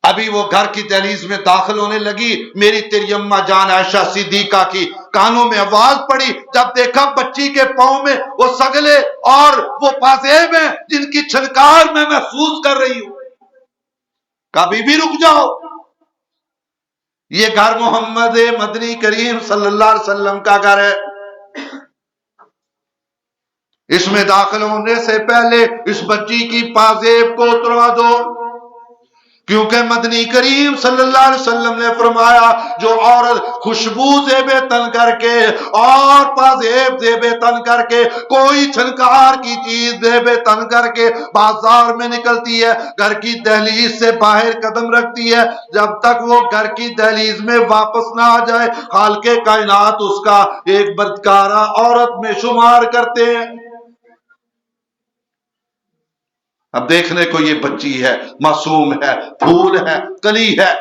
ابھی وہ گھر کی دہلیز میں داخل ہونے لگی, میری تیری اماں جان عائشہ صدیقہ کی کانوں میں آواز پڑی. جب دیکھا بچی کے پاؤں میں وہ سگلے اور وہ پازیب ہیں جن کی چھنکار میں محسوس کر رہی ہوں. کبھی بھی رک جاؤ, یہ گھر محمد مدنی کریم صلی اللہ علیہ وسلم کا گھر ہے. اس میں داخل ہونے سے پہلے اس بچی کی پازیب کو اتروا دو, کیونکہ مدنی کریم صلی اللہ علیہ وسلم نے فرمایا جو عورت خوشبو زیب تن کر کے اور پازیب زیب تن کر کے کوئی چھنکار کی چیز زیب تن کر کے بازار میں نکلتی ہے, گھر کی دہلیز سے باہر قدم رکھتی ہے, جب تک وہ گھر کی دہلیز میں واپس نہ آ جائے خالق کائنات اس کا ایک بدکارہ عورت میں شمار کرتے ہیں. اب دیکھنے کو یہ بچی ہے, معصوم ہے, پھول ہے, کلی ہے.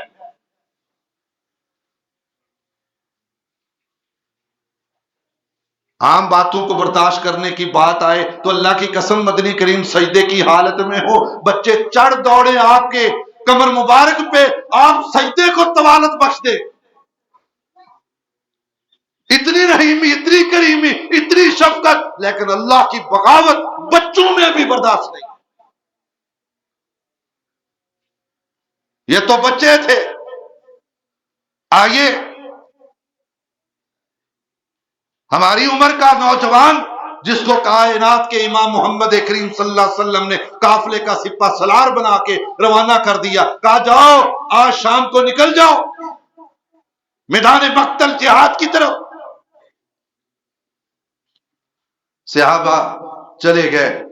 عام باتوں کو برداشت کرنے کی بات آئے تو اللہ کی قسم مدنی کریم سجدے کی حالت میں ہو, بچے چڑھ دوڑے آپ کے کمر مبارک پہ, آپ سجدے کو طوالت بخش دے. اتنی رحیمی, اتنی کریمی, اتنی شفقت, لیکن اللہ کی بغاوت بچوں میں بھی برداشت نہیں. یہ تو بچے تھے. آئیے ہماری عمر کا نوجوان جس کو کائنات کے امام محمد کریم صلی اللہ علیہ وسلم نے قافلے کا سپہ سالار بنا کے روانہ کر دیا, کہا جاؤ آج شام کو نکل جاؤ میدان مقتل جہاد کی طرف. صحابہ چلے گئے.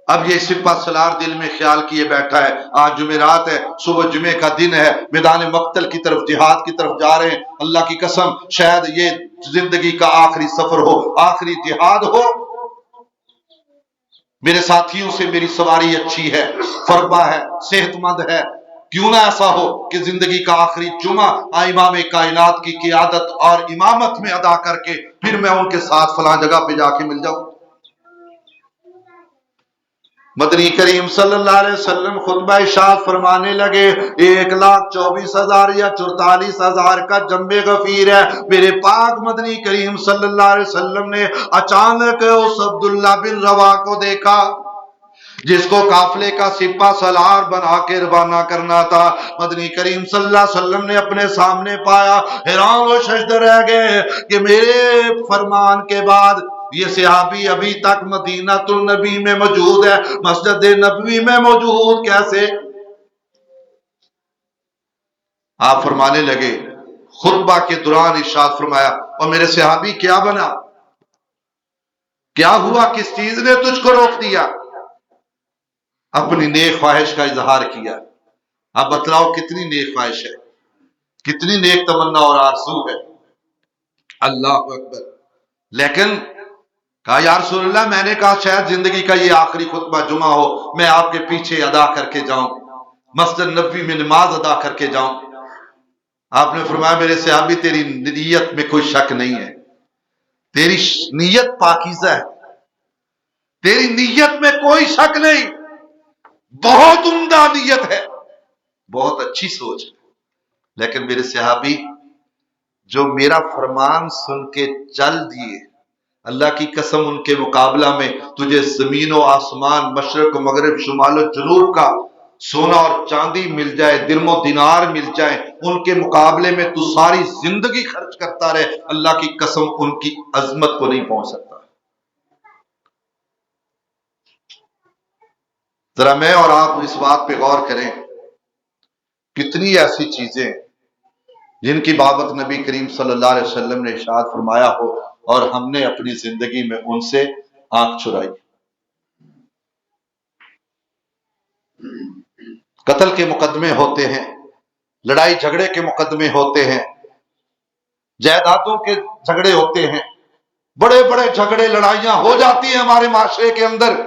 اب یہ سپہ سالار دل میں خیال کیے بیٹھا ہے, آج جمعرات ہے, صبح جمعے کا دن ہے, میدان مقتل کی طرف جہاد کی طرف جا رہے ہیں. اللہ کی قسم شاید یہ زندگی کا آخری سفر ہو, آخری جہاد ہو. میرے ساتھیوں سے میری سواری اچھی ہے, فربا ہے, صحت مند ہے. کیوں نہ ایسا ہو کہ زندگی کا آخری جمعہ امام کائنات کی قیادت اور امامت میں ادا کر کے پھر میں ان کے ساتھ فلاں جگہ پہ جا کے مل جاؤں. مدنی کریم صلی اللہ علیہ وسلم خطبہ ارشاد فرمانے لگے 1,24,000 یا 44,000 کا جنب غفیر ہے۔ میرے پاک مدنی کریم صلی اللہ علیہ وسلم نے اچانک اس عبداللہ بن روا کو دیکھا جس کو قافلے کا سپہ سالار بنا کے روانہ کرنا تھا۔ مدنی کریم صلی اللہ علیہ وسلم نے اپنے سامنے پایا، حیران و ششدر رہ گئے کہ میرے فرمان کے بعد یہ صحابی ابھی تک مدینہ النبی میں موجود ہے، مسجد نبوی میں موجود کیسے؟ آپ فرمانے لگے، خطبہ کے دوران ارشاد فرمایا، اور میرے صحابی کیا بنا؟ کیا ہوا؟ کس چیز نے تجھ کو روک دیا؟ اپنی نیک خواہش کا اظہار کیا۔ اب بتلاؤ کتنی نیک خواہش ہے، کتنی نیک تمنا اور آرزو ہے۔ اللہ اکبر۔ لیکن کہا یا رسول اللہ، میں نے کہا شاید زندگی کا یہ آخری خطبہ جمعہ ہو، میں آپ کے پیچھے ادا کر کے جاؤں، مسجد نبوی میں نماز ادا کر کے جاؤں۔ آپ نے فرمایا میرے صحابی تیری نیت میں کوئی شک نہیں ہے، تیری نیت پاکیزہ ہے، تیری نیت میں کوئی شک نہیں، بہت عمدہ نیت ہے، بہت اچھی سوچ ہے۔ لیکن میرے صحابی جو میرا فرمان سن کے چل دیے، اللہ کی قسم ان کے مقابلہ میں تجھے زمین و آسمان، مشرق و مغرب، شمال و جنوب کا سونا اور چاندی مل جائے، درم و دینار مل جائے، ان کے مقابلے میں تو ساری زندگی خرچ کرتا رہے، اللہ کی قسم ان کی عظمت کو نہیں پہنچ سکتا۔ ذرا میں اور آپ اس بات پہ غور کریں، کتنی ایسی چیزیں جن کی بابت نبی کریم صلی اللہ علیہ وسلم نے ارشاد فرمایا ہو اور ہم نے اپنی زندگی میں ان سے آنکھ چرائی۔ قتل کے مقدمے ہوتے ہیں، لڑائی جھگڑے کے مقدمے ہوتے ہیں، جائیدادوں کے جھگڑے ہوتے ہیں، بڑے بڑے جھگڑے لڑائیاں ہو جاتی ہیں ہمارے معاشرے کے اندر۔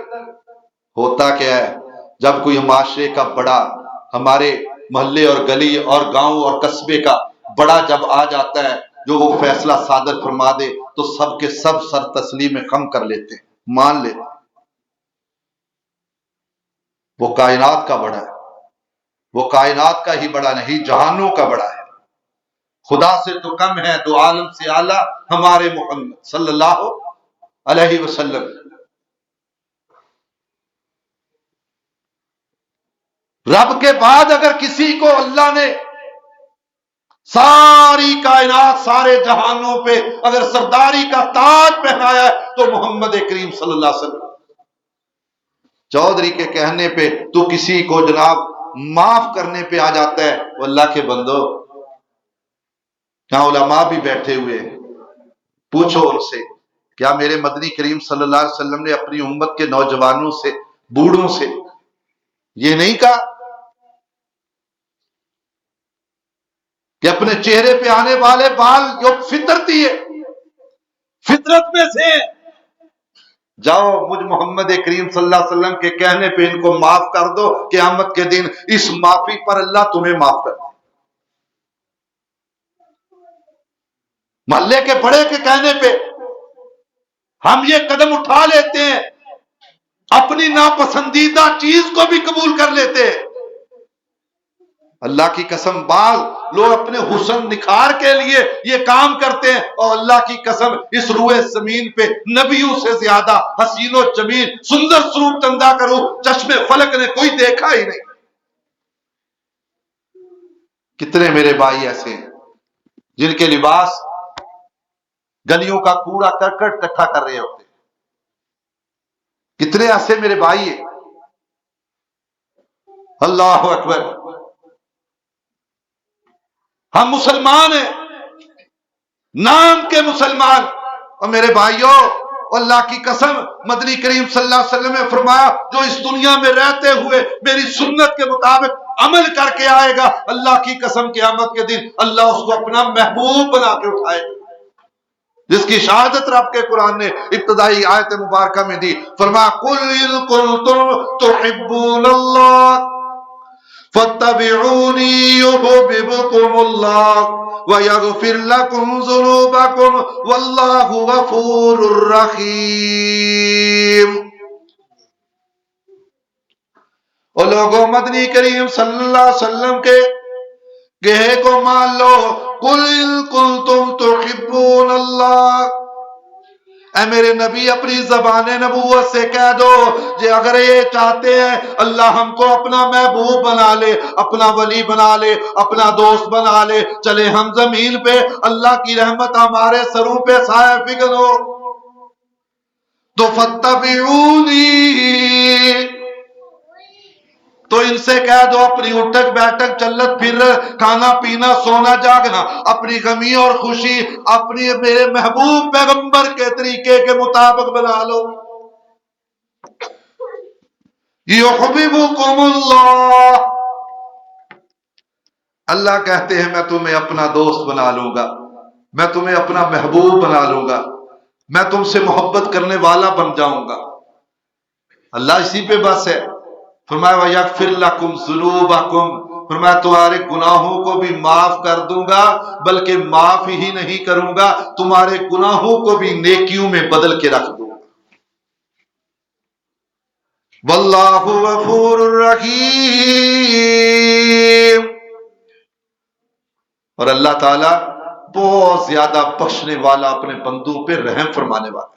ہوتا کیا ہے، جب کوئی معاشرے کا بڑا، ہمارے محلے اور گلی اور گاؤں اور قصبے کا بڑا جب آ جاتا ہے جو وہ فیصلہ صادر فرما دے تو سب کے سب سر تسلیم خم کر لیتے ہیں، مان لیتے ہیں۔ وہ کائنات کا بڑا ہے، وہ کائنات کا ہی بڑا نہیں، جہانوں کا بڑا ہے، خدا سے تو کم ہے، دو عالم سے اعلیٰ ہمارے محمد صلی اللہ علیہ وسلم۔ رب کے بعد اگر کسی کو اللہ نے ساری کائنات، سارے جہانوں پہ اگر سرداری کا تاج پہنایا ہے تو محمد کریم صلی اللہ علیہ وسلم۔ چودھری کے کہنے پہ تو کسی کو جناب معاف کرنے پہ آ جاتا ہے، وہ اللہ کے بندو، یہاں علماء بھی بیٹھے ہوئے ہیں، پوچھو ان سے، کیا میرے مدنی کریم صلی اللہ علیہ وسلم نے اپنی امت کے نوجوانوں سے، بوڑھوں سے یہ نہیں کہا کہ اپنے چہرے پہ آنے والے بال جو فطرتی ہے، فطرت میں سے جاؤ مجھ محمد کریم صلی اللہ علیہ وسلم کے کہنے پہ ان کو معاف کر دو، قیامت کے دن اس معافی پر اللہ تمہیں معاف کر دے۔ محلے کے بڑے کے کہنے پہ ہم یہ قدم اٹھا لیتے ہیں، اپنی ناپسندیدہ چیز کو بھی قبول کر لیتے ہیں۔ اللہ کی قسم بعض لوگ اپنے حسن نکھار کے لیے یہ کام کرتے ہیں، اور اللہ کی قسم اس روئے زمین پہ نبیوں سے زیادہ حسین و جمیل سندر سروپ چندہ کرو چشم فلک نے کوئی دیکھا ہی نہیں۔ کتنے میرے بھائی ایسے ہیں جن کے لباس گلیوں کا کوڑا کرکٹ اکٹھا کر رہے ہوتے ہیں، کتنے ایسے میرے بھائی ہیں۔ اللہ اکبر۔ ہم مسلمان ہیں، نام کے مسلمان، اور میرے بھائیوں اللہ کی قسم مدنی کریم صلی اللہ علیہ وسلم نے فرمایا جو اس دنیا میں رہتے ہوئے میری سنت کے مطابق عمل کر کے آئے گا، اللہ کی قسم قیامت کے دن اللہ اس کو اپنا محبوب بنا کے اٹھائے گا، جس کی شہادت رب کے قرآن نے ابتدائی آیت مبارکہ میں دی۔ فرمایا قُلْ إِن كُنتُمْ تُحِبُّونَ اللَّهَ فَاتَّبِعُونِي يُحْبِبْكُمُ اللَّهُ وَيَغْفِرْ لَكُمْ ذُنُوبَكُمْ وَاللَّهُ غَفُورٌ رَحِيمٌ۔ اور لوگوں مدنی کریم صلی اللہ علیہ وسلم کے کہے کو مان لو، قل ان کنتم تحبون اللہ، اے میرے نبی اپنی زبان نبوت سے کہہ دو کہ اگر یہ چاہتے ہیں اللہ ہم کو اپنا محبوب بنا لے، اپنا ولی بنا لے، اپنا دوست بنا لے، چلے ہم زمین پہ، اللہ کی رحمت ہمارے سروں پہ سایہ فکن ہو، تو فتبعونی، تو ان سے کہہ دو اپنی اٹھک بیٹھک چلت پھر کھانا پینا سونا جاگنا اپنی غمی اور خوشی اپنی میرے محبوب پیغمبر کے طریقے کے مطابق بنا لو۔ یحببکم اللہ، اللہ کہتے ہیں میں تمہیں اپنا دوست بنا لوں گا، میں تمہیں اپنا محبوب بنا لوں گا، میں تم سے محبت کرنے والا بن جاؤں گا۔ اللہ اسی پہ بس ہے۔ فرمایا وَيَغْفِرْ لَكُمْ ذُنُوبَكُمْ، فرمایا تمہارے گناہوں کو بھی معاف کر دوں گا، بلکہ معاف ہی نہیں کروں گا، تمہارے گناہوں کو بھی نیکیوں میں بدل کے رکھ دوں گا۔ واللہ غفور الرحیم، اور اللہ تعالیٰ بہت زیادہ بخشنے والا، اپنے بندوں پہ رحم فرمانے والا۔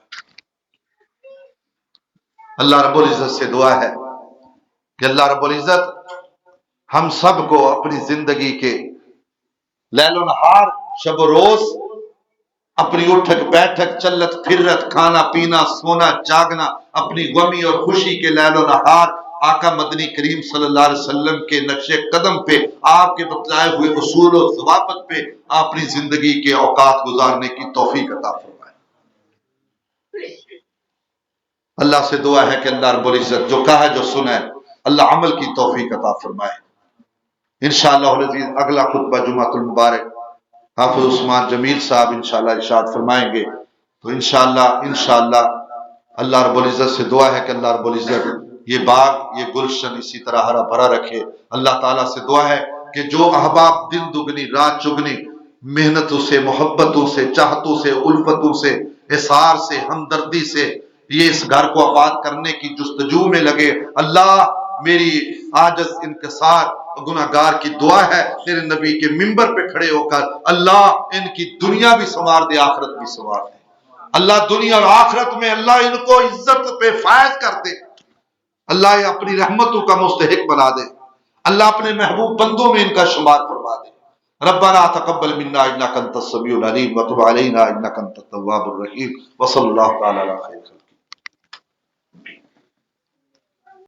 اللہ رب العزت سے دعا ہے کہ اللہ رب العزت ہم سب کو اپنی زندگی کے لیل و نہار، شب و روز، اپنی اٹھک بیٹھک چلت پھرت کھانا پینا سونا جاگنا اپنی غمی اور خوشی کے لیل و نہار آقا مدنی کریم صلی اللہ علیہ وسلم کے نقش قدم پہ، آپ کے بتلائے ہوئے اصول و ضوابط پہ اپنی زندگی کے اوقات گزارنے کی توفیق عطا فرمائے۔ اللہ سے دعا ہے کہ اللہ رب العزت جو کہا ہے جو سنا ہے اللہ عمل کی توفیق عطا فرمائے۔ انشاءاللہ العزیز اگلا خطبہ جمعۃ المبارک حافظ عثمان جمیل صاحب انشاءاللہ ارشاد فرمائیں گے، تو انشاءاللہ اللہ رب العزت سے دعا ہے کہ اللہ رب العزت یہ باغ یہ گلشن اسی طرح ہرا بھرا رکھے۔ اللہ تعالیٰ سے دعا ہے کہ جو احباب دن دگنی رات چگنی محنتوں سے محبتوں سے چاہتوں سے الفتوں سے اثار سے ہمدردی سے یہ اس گھر کو آباد کرنے کی جستجو میں لگے، اللہ میری عاجز انکسار گناہگار کی دعا ہے تیرے نبی کے منبر پہ کھڑے ہو کر اللہ ان کی دنیا بھی سنوار دے آخرت بھی سنوار دے، اللہ دنیا اور آخرت میں اللہ ان کو عزت پہ فائز کر دے، اللہ اپنی رحمتوں کا مستحق بنا دے، اللہ اپنے محبوب بندوں میں ان کا شمار فرما دے۔ ربنا تقبل منا انک انت السمیع العلیم وتب علینا انک انت التواب الرحیم وصلی اللہ تعالی علی خیر۔